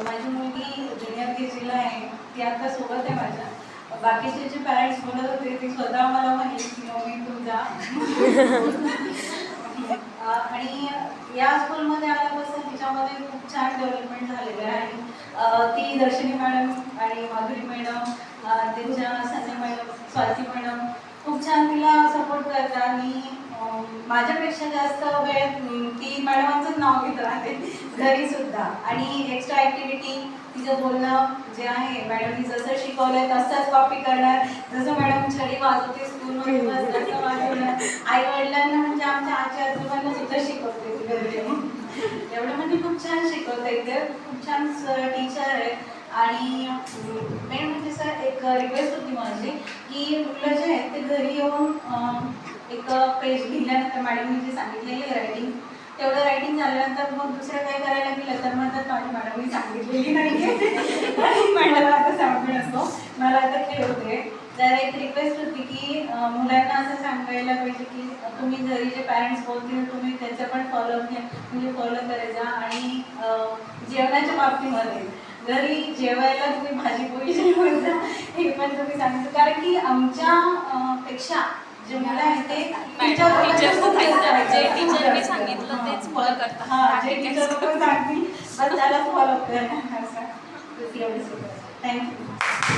माझी मुलगी ज्युनियर KGला आहे, ती आता सोबत आहे माझ्या. बाकीचे जे पॅरेंट्स बोलत होते ते स्वतः मला म्हणले की मम्मी तू जा. आणि या स्कूलमध्ये आल्यापासून तिच्यामध्ये खूप छान डेव्हलपमेंट झालेलं आहे. ती दर्शनी मॅडम आणि माधुरी मॅडम, त्यांच्या संजय मॅडम, स्वाती मॅडम खूप छान तिला सपोर्ट करतात आणि माझ्यापेक्षा जास्त वेळ ती मॅडमांचंच नाव घेत राहते घरी सुद्धा. आणि एक्स्ट्रा ॲक्टिव्हिटी तिचं बोलणं जे आहे, मॅडमनी जसं शिकवलंय तसंच कॉपी करणार. जसं मॅडम छडी वाजवते स्कूलमध्ये बस तसं वाजवणार. आई वडिलांना म्हणजे आमच्या आजी आजोबांना सुद्धा शिकवते घरी. एवढं म्हणजे खूप छान शिकवते ते, खूप छान टीचर आहे. आणि मेन म्हणजे सर एक रिक्वेस्ट होती माझी की मुलं जे आहेत ते घरी येऊन एक पेज लिहिल्यानंतर मॅडमनी जे सांगितलेलं रायटिंग, तेवढं रायटिंग झाल्यानंतर मग दुसरं काही करायला गेलं तर म्हणतात माझ्या मॅडमनी सांगितलेली नाही. मॅडमला आता सांगून असतो, मला आता खेळ होते. तर एक रिक्वेस्ट होती की मुलांना असं सांगायला पाहिजे की तुम्ही घरी जे पॅरेंट्स बोलतील तुम्ही त्याचं पण म्हणजे फॉलो करायचा. आणि जेवणाच्या बाबतीमध्ये घरी जेवायला तुम्ही भाजी पोळी जेवायचा हे पण तुम्ही सांगितलं, कारण की आमच्या पेक्षा जे मुलं आहेत ते जे टीचरनी सांगितलं तेच फॉलो करतात. हां, जे टीचर लोक सांगतील बस त्याला फॉलो करणार. असं थँक्यू.